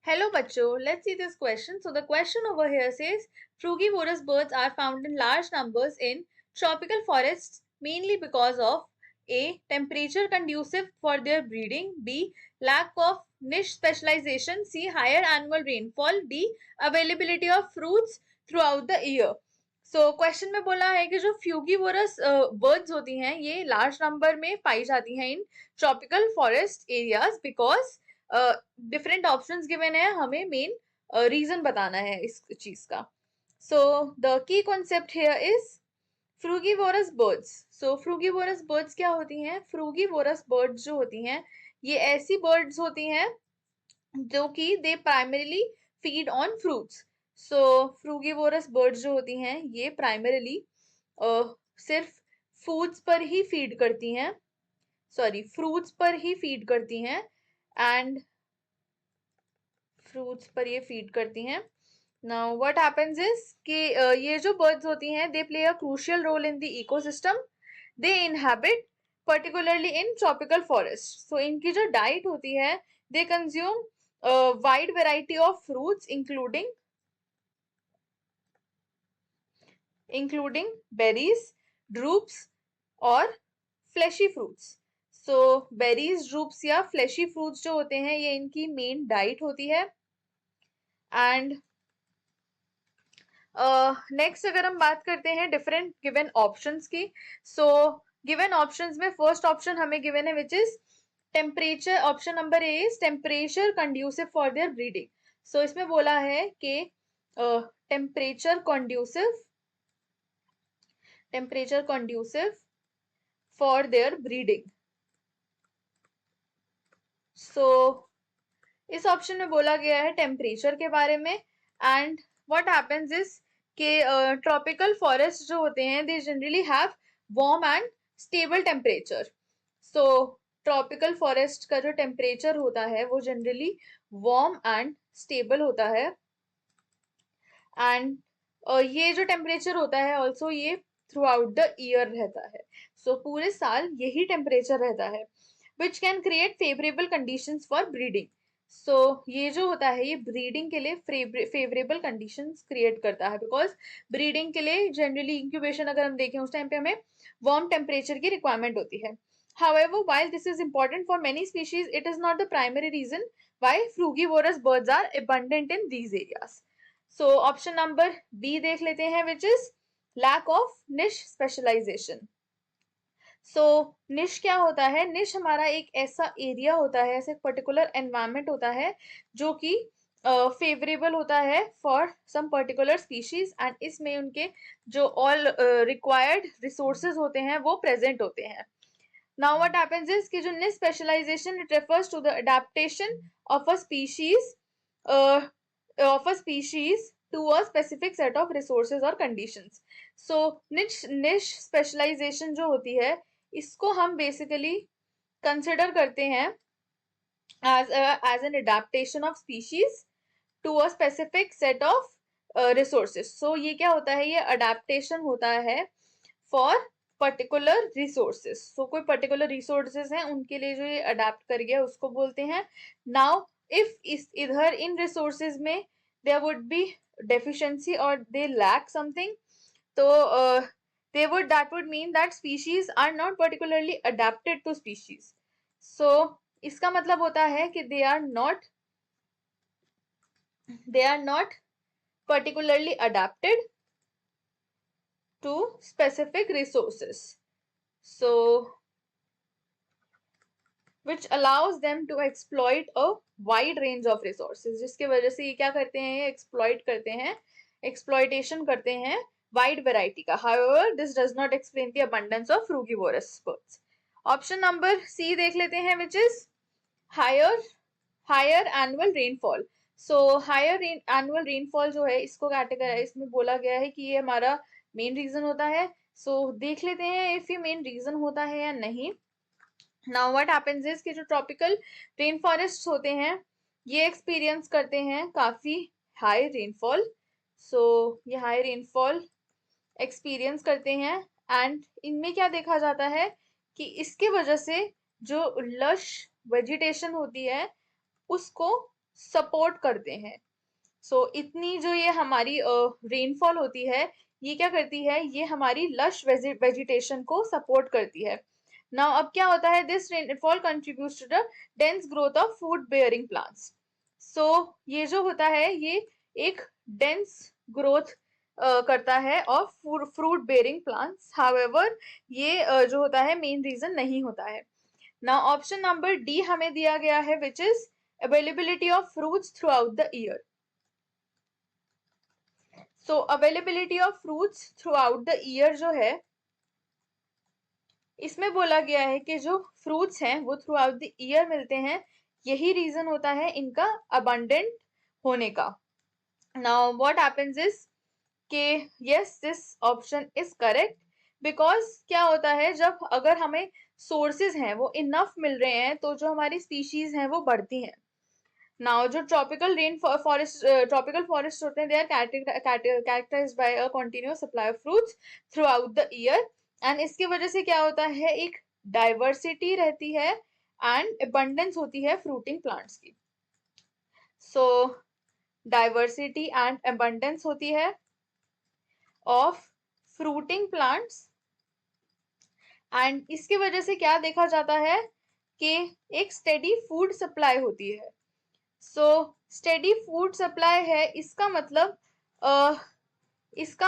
Hello, Bacho. Let's see this question. So the question over here says frugivorous birds are found in large numbers in tropical forests mainly because of A. Temperature conducive for their breeding. B. Lack of niche specialization. C. Higher annual rainfall. D. Availability of fruits throughout the year. So question में बोला है कि जो फ्यूगीवोरस birds होती हैं ये large number में पाई जाती हैं इन tropical forest areas because different options given है, हमें मेन रीजन बताना है इस चीज का. So the key concept here is frugivorous birds. So frugivorous birds क्या होती हैं? फ्रूगीवोरस बर्ड्स जो होती हैं ये ऐसी बर्ड्स होती हैं जो कि they primarily feed on fruits. So frugivorous birds जो होती हैं ये प्राइमरीली सिर्फ फूड्स पर ही फीड करती हैं, सॉरी फ्रूट्स पर ही फीड करती हैं एंड फ्रूट्स पर ये फीड करती हैं. नाउ व्हाट हैपेंस इज कि ये जो बर्ड्स होती हैं they play a crucial role in the ecosystem. They inhabit particularly in tropical forest. So इनकी जो डाइट होती है they consume wide variety of fruits including berries, drupes और fleshy fruits. So berries, drupes या fleshy fruits जो होते हैं ये इनकी मेन डाइट होती है. एंड नेक्स्ट अगर हम बात करते हैं डिफरेंट गिवन ऑप्शंस की. सो गिवन ऑप्शंस में फर्स्ट ऑप्शन हमें गिवन है which is temperature. Option number A is temperature conducive for their breeding. So इसमें बोला है कि temperature conducive for their breeding. So इस ऑप्शन में बोला गया है टेम्परेचर के बारे में. एंड व्हाट हैपेंस इज कि ट्रॉपिकल फॉरेस्ट जो होते हैं they generally have warm and stable temperature. So tropical forest का जो टेम्परेचर होता है वो जनरली वार्म एंड स्टेबल होता है. एंड ये जो टेम्परेचर होता है ऑल्सो ये थ्रू आउट द ईयर रहता है. सो पूरे साल यही टेम्परेचर रहता है which can create favourable conditions for breeding. So ये जो होता है ये ब्रीडिंग के लिए फेवरेबल कंडीशंस क्रिएट करता है बिकॉज ब्रीडिंग के लिए जनरली इंक्यूबेशन अगर हम देखें उस टाइम पे हमें वार्म टेम्परेचर की रिक्वायरमेंट होती है. However, while this is important for many species, it is not the primary reason why frugivorous birds are abundant in these areas. So option number B देख लेते हैं which is lack of niche specialization. सो निश क्या होता है? निश हमारा एक ऐसा एरिया होता है, ऐसे पर्टिकुलर एनवायरमेंट होता है जो कि फेवरेबल होता है for some particular species and इसमें उनके जो ऑल रिक्वायर्ड रिसोर्सेज होते हैं वो प्रेजेंट होते हैं. नाउ व्हाट हैपेंस इज कि जो niche specialisation it refers to the adaptation of a species to a specific set of resources or conditions. So niche specialization जो होती है इसको हम बेसिकली कंसिडर करते हैं as an adaptation of species to a specific set of resources. So ये क्या होता है? ये adaptation होता है for particular resources. So कोई particular resources हैं उनके लिए जो ये adapt कर गया उसको बोलते हैं. Now if इस इधर इन resources में there would be deficiency or they lack something, तो that would mean that species are not particularly adapted to species. So इसका मतलब होता है कि they are not particularly adapted to specific resources. So which allows them to exploit a wide range of resources. जिसके वजह से ये क्या करते हैं? ये exploit करते हैं, exploitation करते हैं wide variety का. However, this does not explain the abundance of frugivorous birds. Option number C देख लेते हैं which is higher annual rainfall. So higher annual rainfall जो है इसको कैटेगराइज इसमें बोला गया है कि ये हमारा मेन रीजन होता है. So देख लेते हैं if ये मेन रीजन होता है या नहीं. Now what happens is कि जो ट्रॉपिकल रेन फॉरेस्ट होते हैं ये एक्सपीरियंस करते हैं काफी हाई रेनफॉल. सो ये हाई रेनफॉल एक्सपीरियंस करते हैं एंड इनमें क्या देखा जाता है कि इसके वजह से जो लश वेजिटेशन होती है उसको सपोर्ट करते हैं। इतनी जो ये हमारी रेनफॉल होती है, ये क्या करती है, ये हमारी लश वेजिटेशन को सपोर्ट करती है। नाउ अब क्या होता है, this rainfall contributes to the dense growth of food bearing plants. So ये जो होता है, ये एक डेंस ग्रोथ करता है of fruit bearing plants. However ये जो होता है मेन रीजन नहीं होता है। नाउ ऑप्शन नंबर डी हमें दिया गया है, which is availability of fruits throughout the year. So availability of fruits throughout the year जो है, इसमें बोला गया है कि जो फ्रूट्स हैं वो थ्रू आउट द ईयर मिलते हैं, यही रीजन होता है इनका अबंडेंट होने का। नाउ व्हाट हैपेंस इज कि yes, this option is correct, because क्या होता है, जब अगर हमें सोर्सेज हैं वो इनफ मिल रहे हैं, तो जो हमारी स्पीशीज हैं वो बढ़ती हैं। नाउ जो ट्रॉपिकल फॉरेस्ट होते हैं, they are characterised by a continuous supply of fruits throughout the year, and इसकी वजह से क्या होता है, एक डाइवर्सिटी रहती है एंड अबंडेंस होती है फ्रूटिंग प्लांट्स की। सो डाइवर्सिटी एंड अबंडेंस होती है ऑफ फ्रूटिंग प्लांट्स, एंड इसकी वजह से क्या देखा जाता है कि एक स्टेडी फूड सप्लाई होती है। स्टेडी फूड सप्लाई है, इसका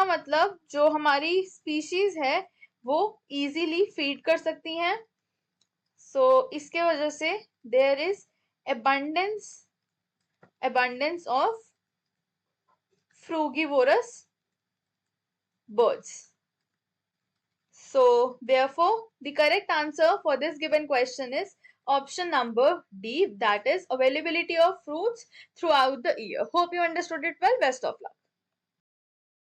मतलब जो हमारी स्पीशीज है वो इजीली फीड कर सकती हैं। इसके वजह से there is abundance of frugivorous birds. So therefore the correct answer for this given question is option number D, that is availability of fruits throughout the year. Hope you understood it well. Best of luck.